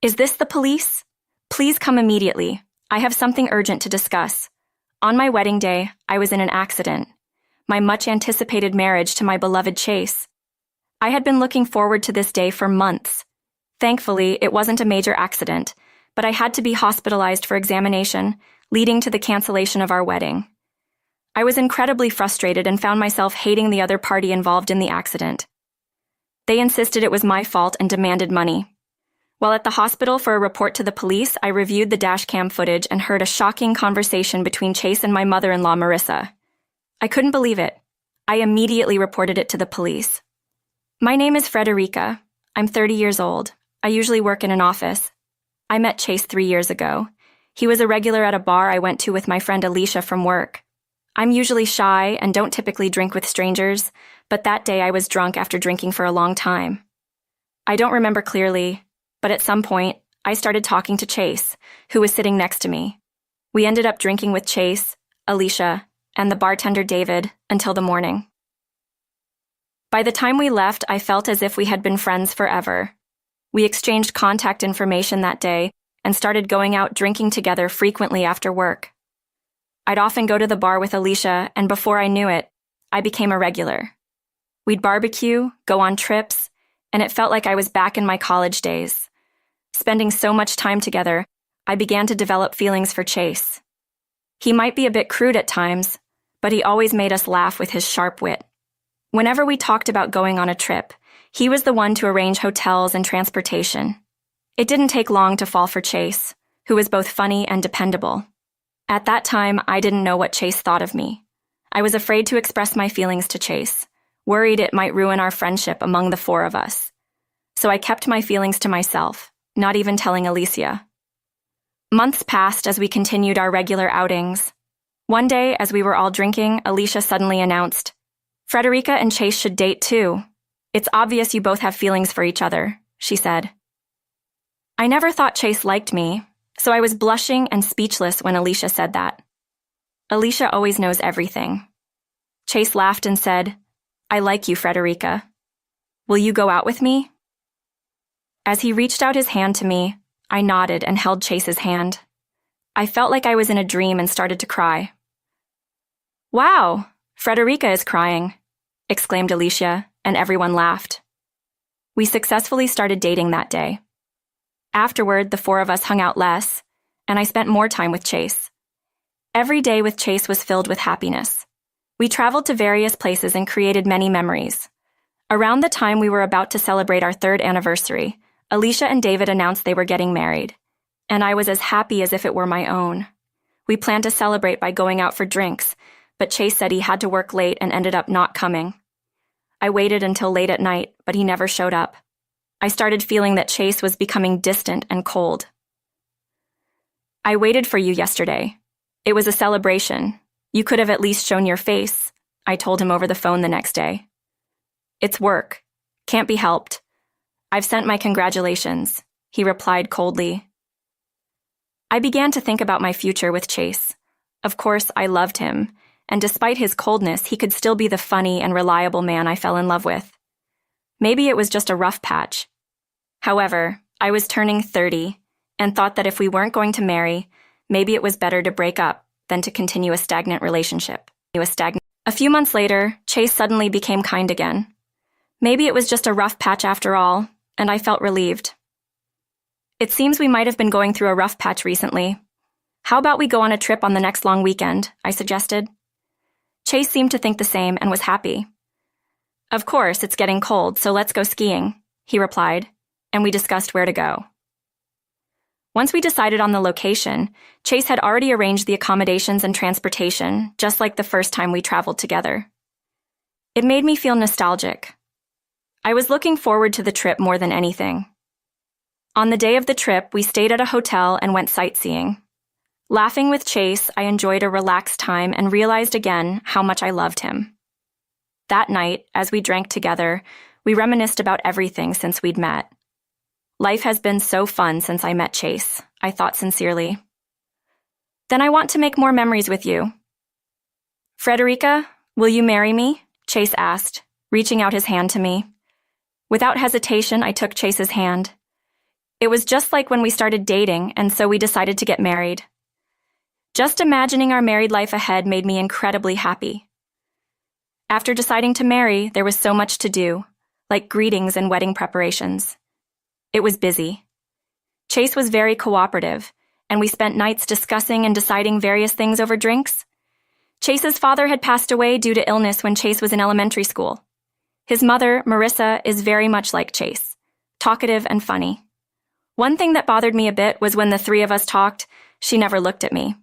Is this the police? Please come immediately. I have something urgent to discuss. On my wedding day, I was in an accident. My much-anticipated marriage to my beloved Chase. I had been looking forward to this day for months. Thankfully, it wasn't a major accident, but I had to be hospitalized for examination, leading to the cancellation of our wedding. I was incredibly frustrated and found myself hating the other party involved in the accident. They insisted it was my fault and demanded money. While at the hospital for a report to the police, I reviewed the dashcam footage and heard a shocking conversation between Chase and my mother-in-law, Marissa. I couldn't believe it. I immediately reported it to the police. My name is Frederica. I'm 30 years old. I usually work in an office. I met Chase 3 years ago. He was a regular at a bar I went to with my friend Alicia from work. I'm usually shy and don't typically drink with strangers, but that day I was drunk after drinking for a long time. I don't remember clearly, but at some point, I started talking to Chase, who was sitting next to me. We ended up drinking with Chase, Alicia, and the bartender David until the morning. By the time we left, I felt as if we had been friends forever. We exchanged contact information that day and started going out drinking together frequently after work. I'd often go to the bar with Alicia, and before I knew it, I became a regular. We'd barbecue, go on trips, and it felt like I was back in my college days. Spending so much time together, I began to develop feelings for Chase. He might be a bit crude at times, but he always made us laugh with his sharp wit. Whenever we talked about going on a trip, he was the one to arrange hotels and transportation. It didn't take long to fall for Chase, who was both funny and dependable. At that time, I didn't know what Chase thought of me. I was afraid to express my feelings to Chase, worried it might ruin our friendship among the four of us. So I kept my feelings to myself, not even telling Alicia. Months passed as we continued our regular outings. One day, as we were all drinking, Alicia suddenly announced, "Frederica and Chase should date too. It's obvious you both have feelings for each other," she said. I never thought Chase liked me, so I was blushing and speechless when Alicia said that. Alicia always knows everything. Chase laughed and said, "I like you, Frederica. Will you go out with me?" As he reached out his hand to me, I nodded and held Chase's hand. I felt like I was in a dream and started to cry. "Wow, Frederica is crying," exclaimed Alicia, and everyone laughed. We successfully started dating that day. Afterward, the four of us hung out less, and I spent more time with Chase. Every day with Chase was filled with happiness. We traveled to various places and created many memories. Around the time we were about to celebrate our 3rd anniversary, Alicia and David announced they were getting married, and I was as happy as if it were my own. We planned to celebrate by going out for drinks, but Chase said he had to work late and ended up not coming. I waited until late at night, but he never showed up. I started feeling that Chase was becoming distant and cold. "I waited for you yesterday. It was a celebration. You could have at least shown your face," I told him over the phone the next day. "It's work. Can't be helped. I've sent my congratulations," he replied coldly. I began to think about my future with Chase. Of course, I loved him, and despite his coldness, he could still be the funny and reliable man I fell in love with. Maybe it was just a rough patch. However, I was turning 30 and thought that if we weren't going to marry, maybe it was better to break up than to continue a stagnant relationship. A few months later, Chase suddenly became kind again. Maybe it was just a rough patch after all, and I felt relieved. "It seems we might have been going through a rough patch recently. How about we go on a trip on the next long weekend?" I suggested. Chase seemed to think the same and was happy. "Of course, it's getting cold, so let's go skiing," he replied, and we discussed where to go. Once we decided on the location, Chase had already arranged the accommodations and transportation, just like the first time we traveled together. It made me feel nostalgic. I was looking forward to the trip more than anything. On the day of the trip, we stayed at a hotel and went sightseeing. Laughing with Chase, I enjoyed a relaxed time and realized again how much I loved him. That night, as we drank together, we reminisced about everything since we'd met. Life has been so fun since I met Chase, I thought sincerely. Then I want to make more memories with you. "Frederica, will you marry me?" Chase asked, reaching out his hand to me. Without hesitation, I took Chase's hand. It was just like when we started dating, and so we decided to get married. Just imagining our married life ahead made me incredibly happy. After deciding to marry, there was so much to do, like greetings and wedding preparations. It was busy. Chase was very cooperative, and we spent nights discussing and deciding various things over drinks. Chase's father had passed away due to illness when Chase was in elementary school. His mother, Marissa, is very much like Chase, talkative and funny. One thing that bothered me a bit was when the three of us talked, she never looked at me.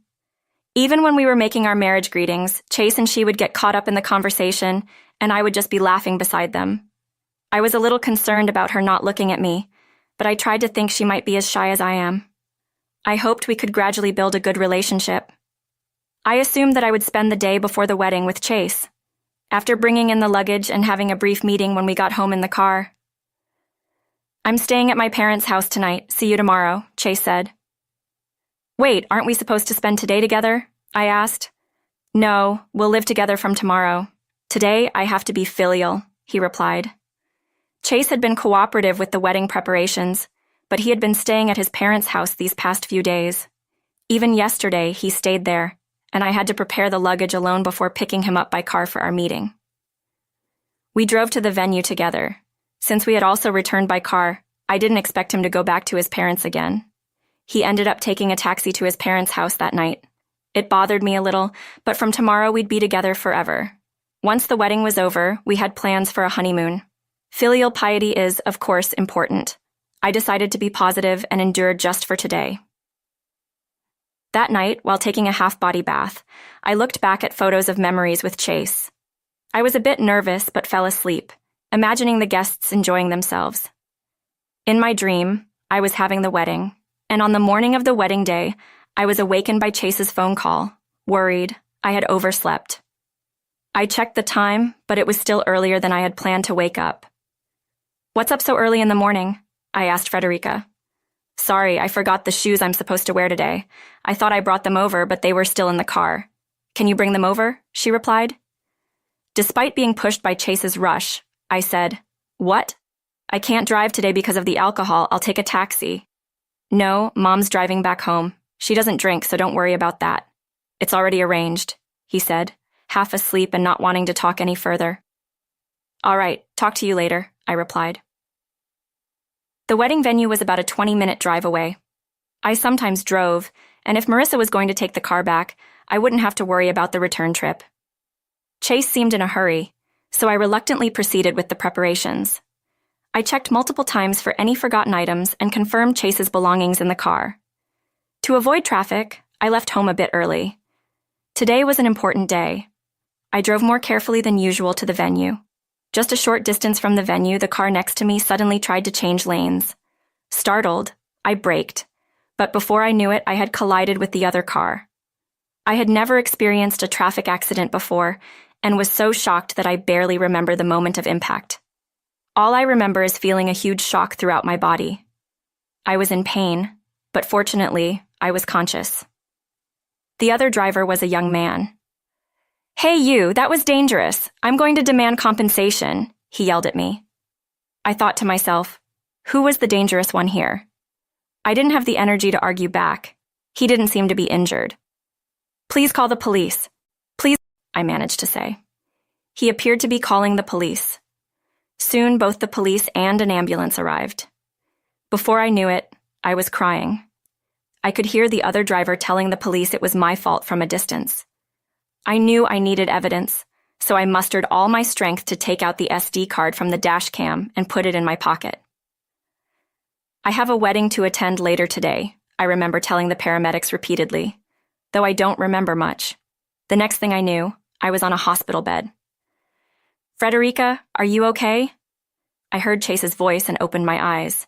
Even when we were making our marriage greetings, Chase and she would get caught up in the conversation, and I would just be laughing beside them. I was a little concerned about her not looking at me, but I tried to think she might be as shy as I am. I hoped we could gradually build a good relationship. I assumed that I would spend the day before the wedding with Chase. After bringing in the luggage and having a brief meeting when we got home in the car. "I'm staying at my parents' house tonight. See you tomorrow," Chase said. "Wait, aren't we supposed to spend today together?" I asked. "No, we'll live together from tomorrow. Today, I have to be filial," he replied. Chase had been cooperative with the wedding preparations, but he had been staying at his parents' house these past few days. Even yesterday, he stayed there, and I had to prepare the luggage alone before picking him up by car for our meeting. We drove to the venue together. Since we had also returned by car, I didn't expect him to go back to his parents again. He ended up taking a taxi to his parents' house that night. It bothered me a little, but from tomorrow we'd be together forever. Once the wedding was over, we had plans for a honeymoon. Filial piety is, of course, important. I decided to be positive and endure just for today. That night, while taking a half-body bath, I looked back at photos of memories with Chase. I was a bit nervous but fell asleep, imagining the guests enjoying themselves. In my dream, I was having the wedding, and on the morning of the wedding day, I was awakened by Chase's phone call, worried I had overslept. I checked the time, but it was still earlier than I had planned to wake up. "What's up so early in the morning?" I asked Frederica. "Sorry, I forgot the shoes I'm supposed to wear today. I thought I brought them over, but they were still in the car. Can you bring them over?" she replied. Despite being pushed by Chase's rush, I said, "What? I can't drive today because of the alcohol. I'll take a taxi." "No, Mom's driving back home. She doesn't drink, so don't worry about that. It's already arranged," he said, half asleep and not wanting to talk any further. "All right, talk to you later," I replied. The wedding venue was about a 20-minute drive away. I sometimes drove, and if Marissa was going to take the car back, I wouldn't have to worry about the return trip. Chase seemed in a hurry, so I reluctantly proceeded with the preparations. I checked multiple times for any forgotten items and confirmed Chase's belongings in the car. To avoid traffic, I left home a bit early. Today was an important day. I drove more carefully than usual to the venue. Just a short distance from the venue, the car next to me suddenly tried to change lanes. Startled, I braked, but before I knew it, I had collided with the other car. I had never experienced a traffic accident before and was so shocked that I barely remember the moment of impact. All I remember is feeling a huge shock throughout my body. I was in pain, but fortunately, I was conscious. The other driver was a young man. "Hey you, that was dangerous. I'm going to demand compensation," he yelled at me. I thought to myself, who was the dangerous one here? I didn't have the energy to argue back. He didn't seem to be injured. "Please call the police. Please," I managed to say. He appeared to be calling the police. Soon, both the police and an ambulance arrived. Before I knew it, I was crying. I could hear the other driver telling the police it was my fault from a distance. I knew I needed evidence, so I mustered all my strength to take out the SD card from the dash cam and put it in my pocket. "I have a wedding to attend later today," I remember telling the paramedics repeatedly, though I don't remember much. The next thing I knew, I was on a hospital bed. "Frederica, are you okay?" I heard Chase's voice and opened my eyes.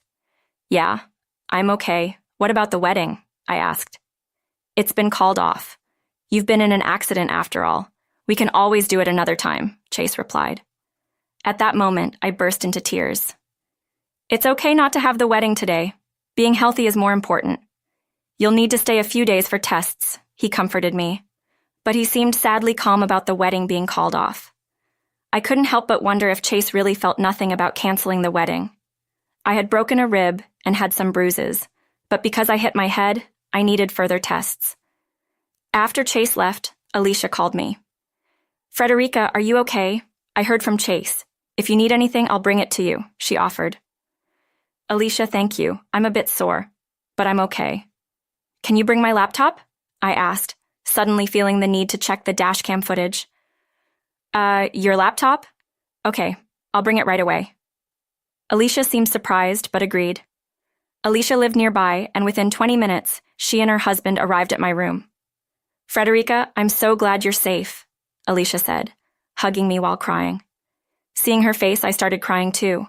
"Yeah, I'm okay. What about the wedding?" I asked. "It's been called off. You've been in an accident after all. We can always do it another time," Chase replied. At that moment, I burst into tears. "It's okay not to have the wedding today. Being healthy is more important. You'll need to stay a few days for tests," he comforted me. But he seemed sadly calm about the wedding being called off. I couldn't help but wonder if Chase really felt nothing about canceling the wedding. I had broken a rib and had some bruises, but because I hit my head, I needed further tests. After Chase left, Alicia called me. "Frederica, are you okay? I heard from Chase. If you need anything, I'll bring it to you," she offered. "Alicia, thank you. I'm a bit sore, but I'm okay." "Can you bring my laptop?" I asked, suddenly feeling the need to check the dashcam footage. Your laptop? Okay, I'll bring it right away." Alicia seemed surprised, but agreed. Alicia lived nearby, and within 20 minutes, she and her husband arrived at my room. "Frederica, I'm so glad you're safe," Alicia said, hugging me while crying. Seeing her face, I started crying too.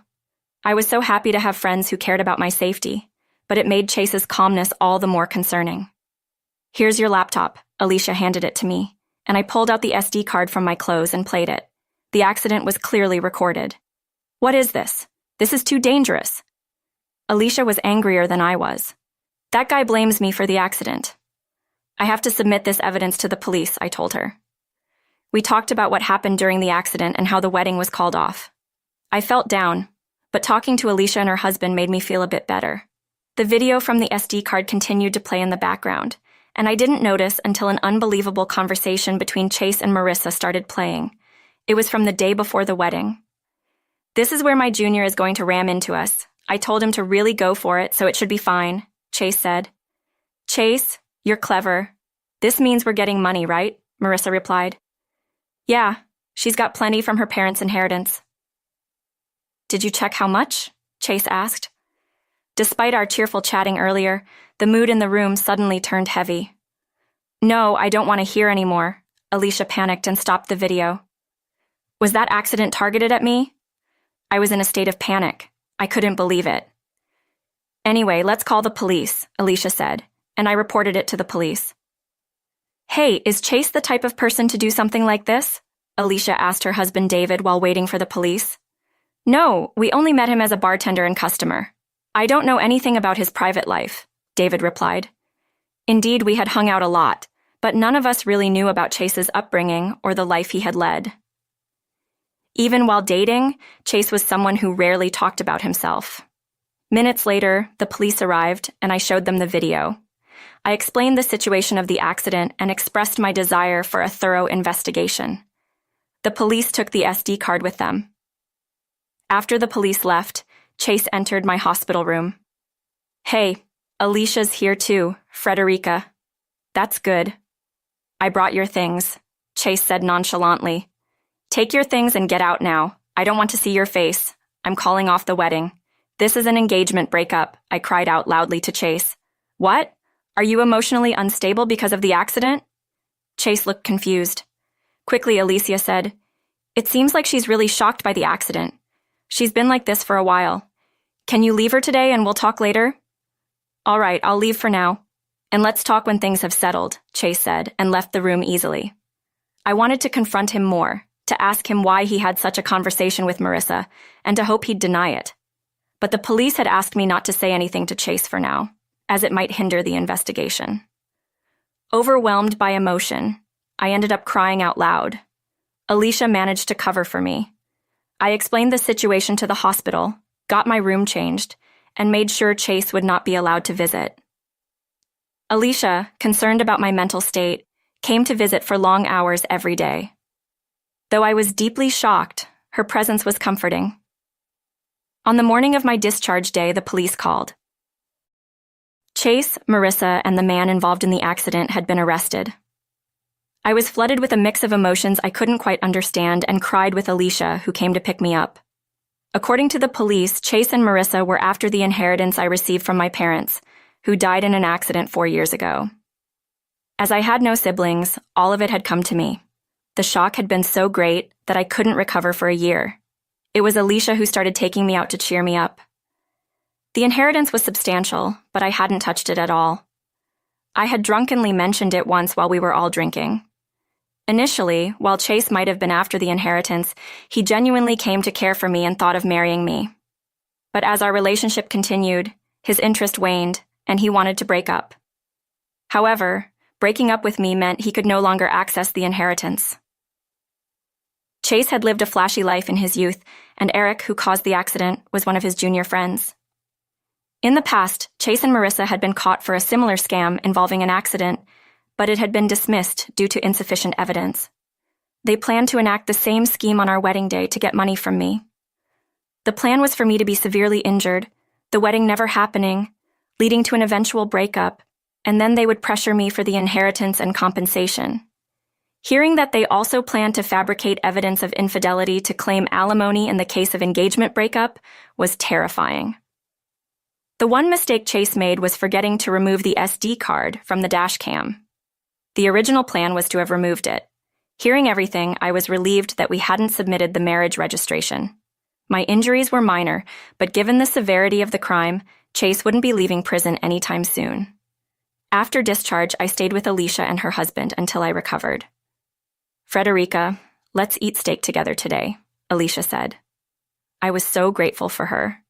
I was so happy to have friends who cared about my safety, but it made Chase's calmness all the more concerning. "Here's your laptop," Alicia handed it to me, and I pulled out the SD card from my clothes and played it. The accident was clearly recorded. "What is this? This is too dangerous." Alicia was angrier than I was. "That guy blames me for the accident. I have to submit this evidence to the police," I told her. We talked about what happened during the accident and how the wedding was called off. I felt down, but talking to Alicia and her husband made me feel a bit better. The video from the SD card continued to play in the background, and I didn't notice until an unbelievable conversation between Chase and Marissa started playing. It was from the day before the wedding. "This is where my junior is going to ram into us. I told him to really go for it, so it should be fine," Chase said. "Chase, you're clever. This means we're getting money, right?" Marissa replied. "Yeah, she's got plenty from her parents' inheritance." "Did you check how much?" Chase asked. Despite our cheerful chatting earlier, the mood in the room suddenly turned heavy. "No, I don't want to hear anymore." Alicia panicked and stopped the video. "Was that accident targeted at me?" I was in a state of panic. I couldn't believe it. "Anyway, let's call the police," Alicia said, and I reported it to the police. "Hey, is Chase the type of person to do something like this?" Alicia asked her husband David while waiting for the police. "No, we only met him as a bartender and customer. I don't know anything about his private life," David replied. Indeed, we had hung out a lot, but none of us really knew about Chase's upbringing or the life he had led. Even while dating, Chase was someone who rarely talked about himself. Minutes later, the police arrived, and I showed them the video. I explained the situation of the accident and expressed my desire for a thorough investigation. The police took the SD card with them. After the police left, Chase entered my hospital room. "Hey, Alicia's here too, Frederica." "That's good." "I brought your things," Chase said nonchalantly. "Take your things and get out now. I don't want to see your face. I'm calling off the wedding. This is an engagement breakup," I cried out loudly to Chase. "What? Are you emotionally unstable because of the accident?" Chase looked confused. Quickly, Alicia said, "It seems like she's really shocked by the accident. She's been like this for a while. Can you leave her today and we'll talk later?" "All right, I'll leave for now. And let's talk when things have settled," Chase said, and left the room easily. I wanted to confront him more, to ask him why he had such a conversation with Marissa, and to hope he'd deny it. But the police had asked me not to say anything to Chase for now, as it might hinder the investigation. Overwhelmed by emotion, I ended up crying out loud. Alicia managed to cover for me. I explained the situation to the hospital, got my room changed, and made sure Chase would not be allowed to visit. Alicia, concerned about my mental state, came to visit for long hours every day. Though I was deeply shocked, her presence was comforting. On the morning of my discharge day, the police called. Chase, Marissa, and the man involved in the accident had been arrested. I was flooded with a mix of emotions I couldn't quite understand and cried with Alicia, who came to pick me up. According to the police, Chase and Marissa were after the inheritance I received from my parents, who died in an accident 4 years ago. As I had no siblings, all of it had come to me. The shock had been so great that I couldn't recover for a year. It was Alicia who started taking me out to cheer me up. The inheritance was substantial, but I hadn't touched it at all. I had drunkenly mentioned it once while we were all drinking. Initially, while Chase might have been after the inheritance, he genuinely came to care for me and thought of marrying me. But as our relationship continued, his interest waned, and he wanted to break up. However, breaking up with me meant he could no longer access the inheritance. Chase had lived a flashy life in his youth, and Eric, who caused the accident, was one of his junior friends. In the past, Chase and Marissa had been caught for a similar scam involving an accident, but it had been dismissed due to insufficient evidence. They planned to enact the same scheme on our wedding day to get money from me. The plan was for me to be severely injured, the wedding never happening, leading to an eventual breakup, and then they would pressure me for the inheritance and compensation. Hearing that they also planned to fabricate evidence of infidelity to claim alimony in the case of engagement breakup was terrifying. The one mistake Chase made was forgetting to remove the SD card from the dash cam. The original plan was to have removed it. Hearing everything, I was relieved that we hadn't submitted the marriage registration. My injuries were minor, but given the severity of the crime, Chase wouldn't be leaving prison anytime soon. After discharge, I stayed with Alicia and her husband until I recovered. "Frederica, let's eat steak together today," Alicia said. I was so grateful for her.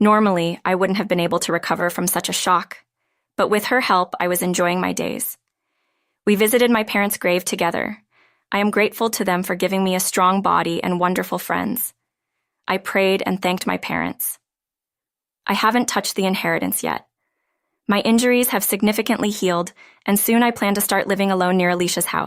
Normally, I wouldn't have been able to recover from such a shock, but with her help, I was enjoying my days. We visited my parents' grave together. I am grateful to them for giving me a strong body and wonderful friends. I prayed and thanked my parents. I haven't touched the inheritance yet. My injuries have significantly healed, and soon I plan to start living alone near Alicia's house.